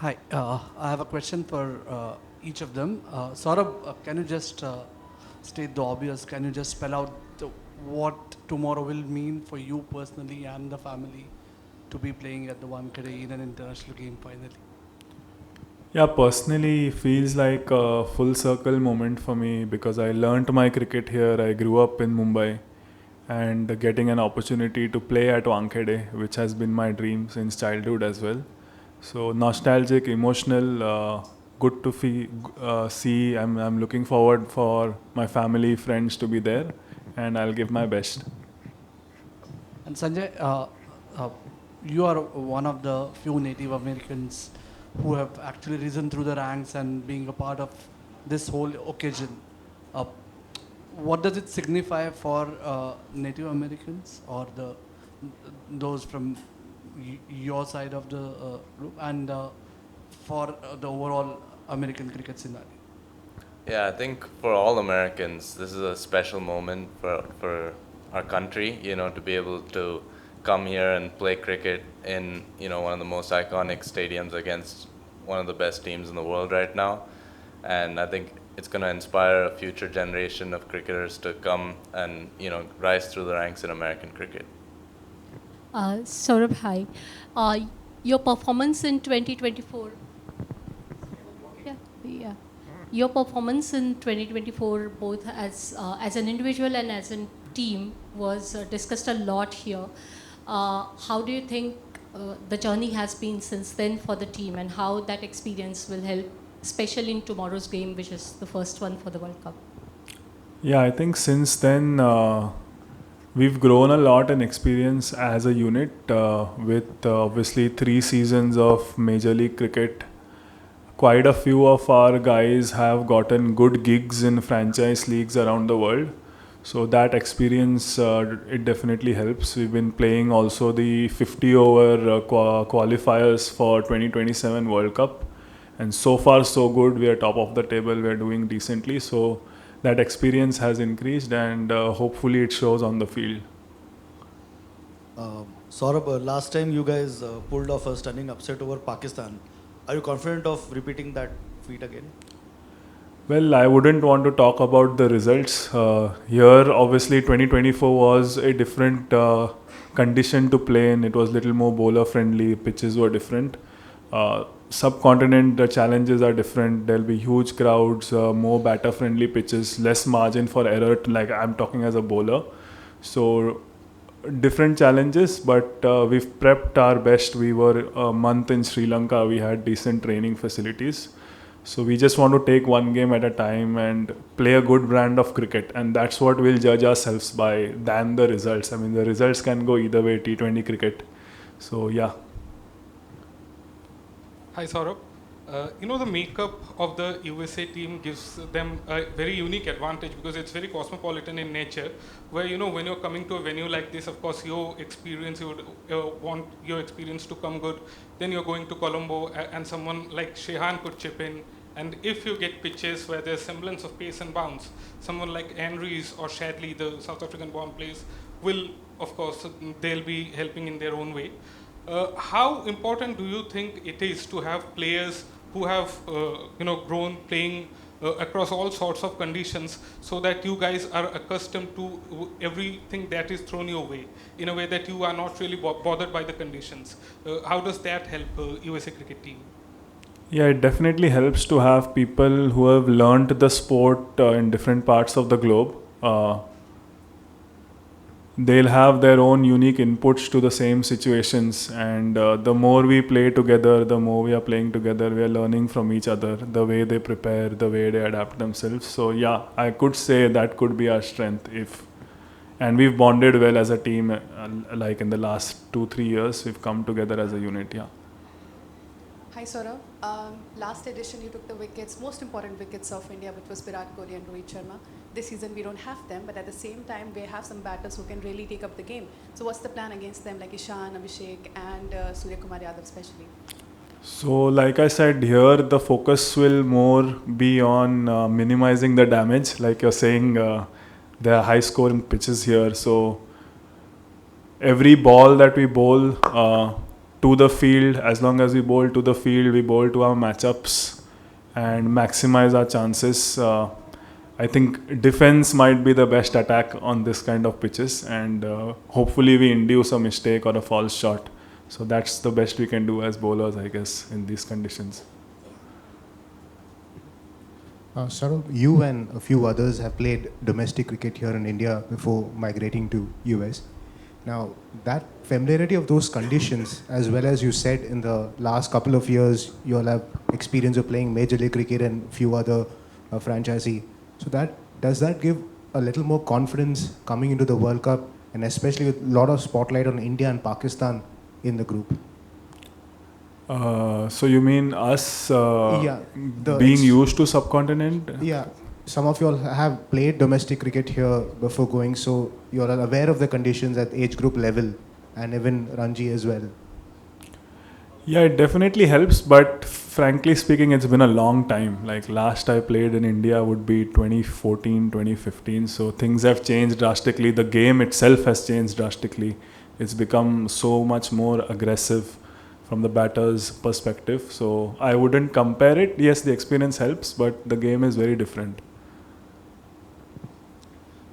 Hi, I have a question for each of them. Saurabh, can you just state the obvious? Can you just spell out what tomorrow will mean for you personally and the family to be playing at the Wankhede in an international game finally? Yeah, personally feels like a full circle moment for me because I learnt my cricket here. I grew up in Mumbai and getting an opportunity to play at Wankhede, which has been my dream since childhood as well. So nostalgic, emotional, good to see. I'm looking forward for my family, friends to be there, and I'll give my best. And Sanjay, uh, you are one of the few Native Americans who have actually risen through the ranks and being a part of this whole occasion. Uh, what does it signify for Native Americans or those from your side of the group and for the overall American cricket scenario? Yeah, I think for all Americans, this is a special moment for our country, to be able to come here and play cricket in, one of the most iconic stadiums against one of the best teams in the world right now. And I think it's going to inspire a future generation of cricketers to come and, rise through the ranks in American cricket. Saurabh, hi. Uh, your performance in 2024. Yeah, yeah. Your performance in 2024, both as an individual and as a team, was discussed a lot here. How do you think the journey has been since then for the team, and how that experience will help, especially in tomorrow's game, which is the first one for the World Cup? Yeah, I think since then we've grown a lot in experience as a unit with obviously 3 seasons of Major League Cricket. Quite a few of our guys have gotten good gigs in franchise leagues around the world. So that experience, it definitely helps. We've been playing also the 50 over qualifiers for 2027 World Cup. And so far so good. We are top of the table. We are doing decently. So that experience has increased and hopefully it shows on the field. Saurabh, last time you guys pulled off a stunning upset over Pakistan. Are you confident of repeating that feat again? Well, I wouldn't want to talk about the results. Here, obviously, 2024 was a different condition to play in. It was a little more bowler friendly. Pitches were different. Subcontinent challenges are different. There'll be huge crowds, more batter friendly pitches, less margin for error. Like I'm talking as a bowler. So different challenges, but we've prepped our best. We were a month in Sri Lanka. We had decent training facilities. So we just want to take one game at a time and play a good brand of cricket. And that's what we'll judge ourselves by than the results. I mean, the results can go either way, T20 cricket. So yeah. Hi, Saurabh. The makeup of the USA team gives them a very unique advantage because it's very cosmopolitan in nature. Where, when you're coming to a venue like this, of course, your experience, you would want your experience to come good. Then you're going to Colombo, and someone like Shehan could chip in. And if you get pitches where there's semblance of pace and bounce, someone like Andrews or Shadley, the South African born players, will, of course, they'll be helping in their own way. How important do you think it is to have players who have grown playing across all sorts of conditions, so that you guys are accustomed to everything that is thrown your way in a way that you are not really bothered by the conditions? How does that help USA cricket team? Yeah, it definitely helps to have people who have learned the sport in different parts of the globe. They'll have their own unique inputs to the same situations, and the more we play together, the more we are playing together, we are learning from each other, the way they prepare, the way they adapt themselves. So yeah, I could say that could be our strength. And we've bonded well as a team, like in the last 2-3 years we've come together as a unit. Yeah. Hi Saurabh. Last edition you took the wickets, most important wickets of India, which was Virat Kohli and Rohit Sharma. This season we don't have them, but at the same time we have some batters who can really take up the game. So what's the plan against them, like Ishan, Abhishek and Surya Kumar Yadav especially? So like I said, here the focus will more be on minimizing the damage. Like you're saying, there are high scoring pitches here, so every ball that we bowl to the field. As long as we bowl to the field, we bowl to our matchups and maximize our chances. I think defense might be the best attack on this kind of pitches, and hopefully we induce a mistake or a false shot. So that's the best we can do as bowlers, I guess, in these conditions. Saurabh, you and a few others have played domestic cricket here in India before migrating to US. Now, that familiarity of those conditions, as well as you said in the last couple of years, you all have experience of playing Major League Cricket and few other franchisee. So does that give a little more confidence coming into the World Cup, and especially with a lot of spotlight on India and Pakistan in the group? So you mean us the being used to subcontinent? Yeah, some of you all have played domestic cricket here before going, so you are aware of the conditions at age group level and even Ranji as well. Yeah, it definitely helps, but frankly speaking, it's been a long time. Like last I played in India would be 2014, 2015. So things have changed drastically. The game itself has changed drastically. It's become so much more aggressive from the batter's perspective. So I wouldn't compare it. Yes, the experience helps, but the game is very different.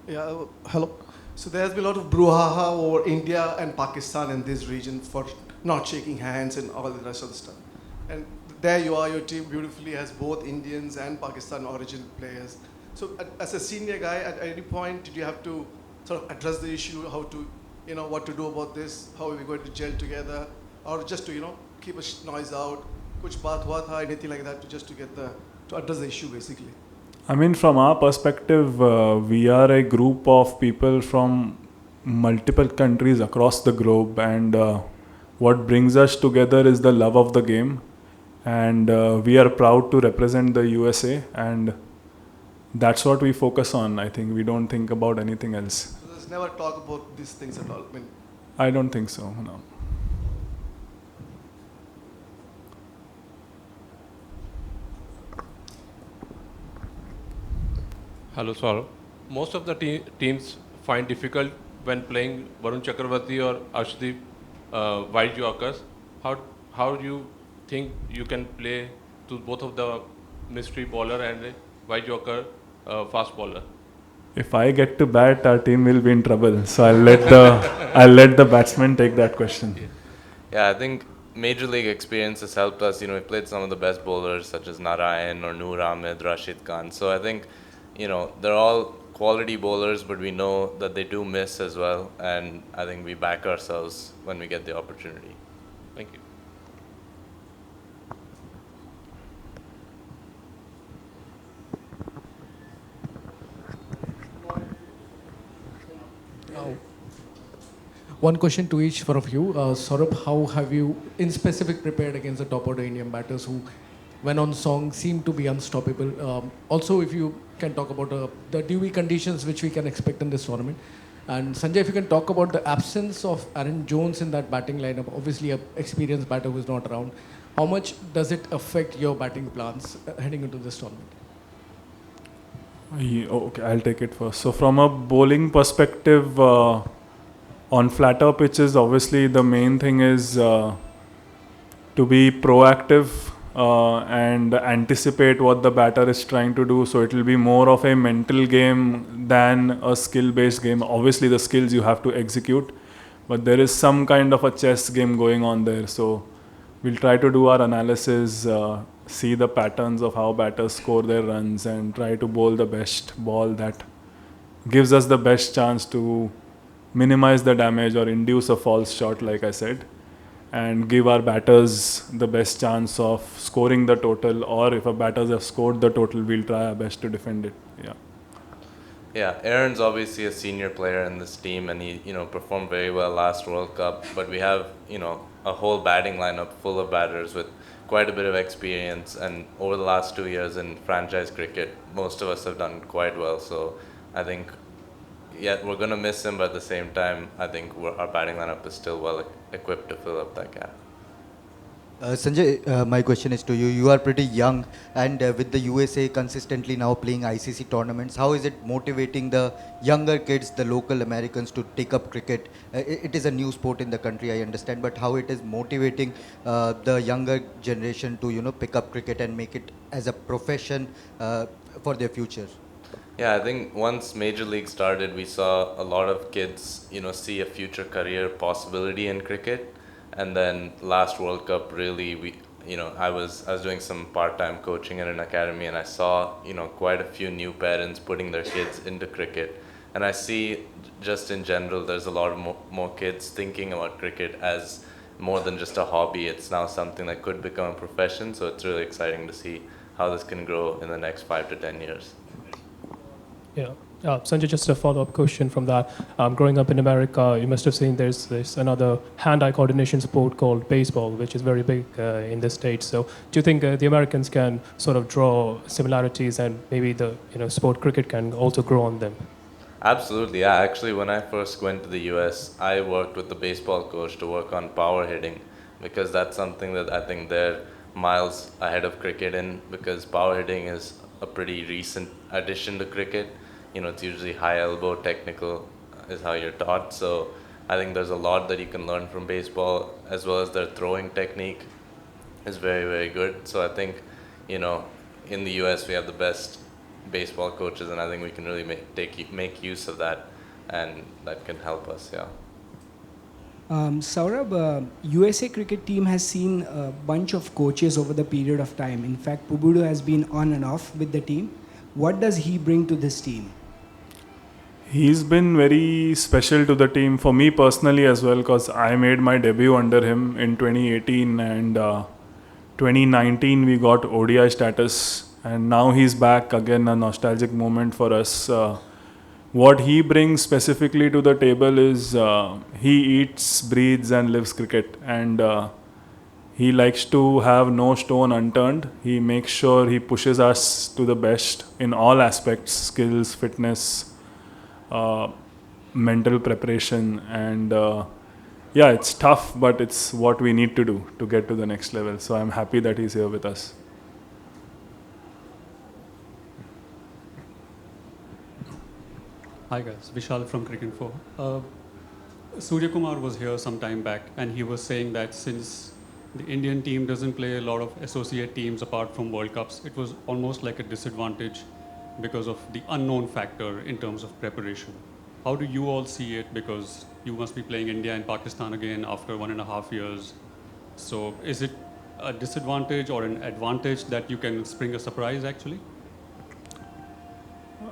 Yeah, hello. So there has been a lot of brouhaha over India and Pakistan in this region for not shaking hands and all the rest of the stuff. And there you are, your team beautifully has both Indians and Pakistan origin players. So as a senior guy, at any point did you have to sort of address the issue, how to, what to do about this, how are we going to gel together, or just to, keep a noise out, kuch baat hua tha, anything like that, to address the issue basically? I mean, from our perspective, we are a group of people from multiple countries across the globe, and what brings us together is the love of the game, and we are proud to represent the USA, and that's what we focus on. I think we don't think about anything else. So there's never talk about these things at all? I don't think so, no. Hello, Saurabh. Most of the teams find difficult when playing Varun Chakravarti or Arshdeep wide yorkers. How do you think you can play to both of the mystery bowler and wide yorker fast bowler? If I get to bat, our team will be in trouble. So I'll let the batsman take that question. Yeah, I think Major League experience has helped us. We've played some of the best bowlers such as Narayan or Noor Ahmed, Rashid Khan. So I think, they're all quality bowlers, but we know that they do miss as well. And I think we back ourselves when we get the opportunity. Thank you. One question to each one of you. Saurabh, how have you, in specific, prepared against the top order Indian batters who, when on song, seem to be unstoppable? Also, if you can talk about the dewy conditions which we can expect in this tournament. And Sanjay, if you can talk about the absence of Aaron Jones in that batting lineup, obviously an experienced batter who is not around. How much does it affect your batting plans heading into this tournament? Okay, I'll take it first. So from a bowling perspective, on flatter pitches, obviously the main thing is to be proactive and anticipate what the batter is trying to do. So it will be more of a mental game than a skill-based game. Obviously the skills you have to execute, but there is some kind of a chess game going on there. So we'll try to do our analysis, see the patterns of how batters score their runs, and try to bowl the best ball that gives us the best chance to minimize the damage or induce a false shot, like I said, and give our batters the best chance of scoring the total, or if our batters have scored the total, we'll try our best to defend it. Yeah, Aaron's obviously a senior player in this team, and he, performed very well last World Cup. But we have, a whole batting lineup full of batters with quite a bit of experience. And over the last 2 years in franchise cricket, most of us have done quite well. So I think, we're going to miss him, but at the same time, I think our batting lineup is still well equipped to fill up that gap. Sanjay, my question is to you. You are pretty young, and with the USA consistently now playing ICC tournaments, how is it motivating the younger kids, the local Americans, to take up cricket? It is a new sport in the country, I understand, but how it is motivating the younger generation to pick up cricket and make it as a profession for their future? Yeah, I think once Major League started, we saw a lot of kids, see a future career possibility in cricket. And then last World Cup, really, I was doing some part-time coaching at an academy, and I saw, quite a few new parents putting their kids into cricket. And I see, just in general, there's a lot of more kids thinking about cricket as more than just a hobby. It's now something that could become a profession. So it's really exciting to see how this can grow in the next 5 to 10 years. Yeah. Sanjay, just a follow-up question from that. Growing up in America, you must have seen there's another hand-eye coordination sport called baseball, which is very big in the States. So do you think the Americans can sort of draw similarities, and maybe the sport cricket can also grow on them? Absolutely, yeah. Actually, when I first went to the US, I worked with the baseball coach to work on power hitting, because that's something that I think they're miles ahead of cricket in, because power hitting is a pretty recent addition to cricket. It's usually high elbow, technical is how you're taught. So I think there's a lot that you can learn from baseball, as well as their throwing technique is very, very good. So I think, in the US we have the best baseball coaches, and I think we can really make use of that, and that can help us, yeah. Saurabh, USA cricket team has seen a bunch of coaches over the period of time. In fact, Pubudu has been on and off with the team. What does he bring to this team? He's been very special to the team, for me personally as well, because I made my debut under him in 2018, and 2019 we got ODI status, and now he's back again, a nostalgic moment for us. What he brings specifically to the table is he eats, breathes and lives cricket, and he likes to have no stone unturned. He makes sure he pushes us to the best in all aspects: skills, fitness, mental preparation, and yeah, it's tough, but it's what we need to do to get to the next level. So I'm happy that he's here with us. Hi guys, Vishal from Cricket 4. Surya Kumar was here some time back, and he was saying that since the Indian team doesn't play a lot of associate teams apart from World Cups, it was almost like a disadvantage because of the unknown factor in terms of preparation. How do you all see it? Because you must be playing India and Pakistan again after 1.5 years. So is it a disadvantage or an advantage that you can spring a surprise actually?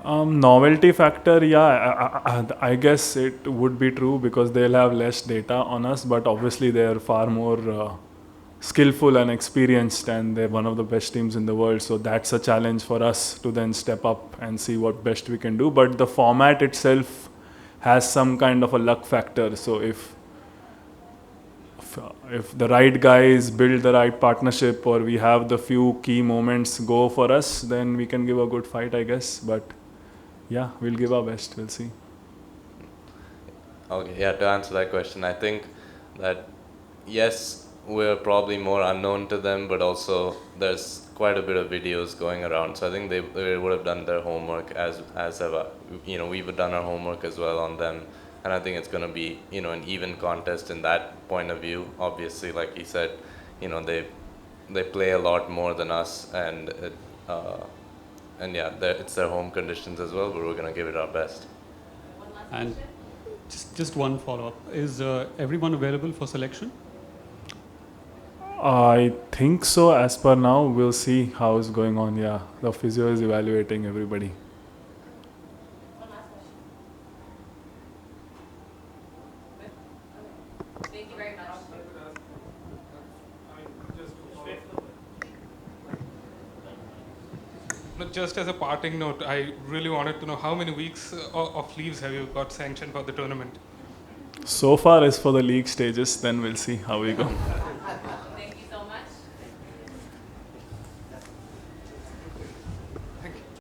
Novelty factor, yeah, I guess it would be true, because they'll have less data on us, but obviously they're far more skillful and experienced, and they're one of the best teams in the world. So that's a challenge for us to then step up and see what best we can do. But the format itself has some kind of a luck factor. So if the right guys build the right partnership, or we have the few key moments go for us, then we can give a good fight, I guess. But yeah, we'll give our best. We'll see. Okay, yeah, to answer that question, I think that yes, we're probably more unknown to them, but also there's quite a bit of videos going around. So I think they would have done their homework as ever. We've done our homework as well on them. And I think it's going to be, an even contest in that point of view. Obviously, like he said, they play a lot more than us, and yeah, it's their home conditions as well, but we're going to give it our best. And just one follow-up. Is everyone available for selection? I think so. As per now, we'll see how it's going on. Yeah, the physio is evaluating everybody. Thank you very much. Just as a parting note, I really wanted to know how many weeks of leaves have you got sanctioned for the tournament? So far is for the league stages, then we'll see how we go.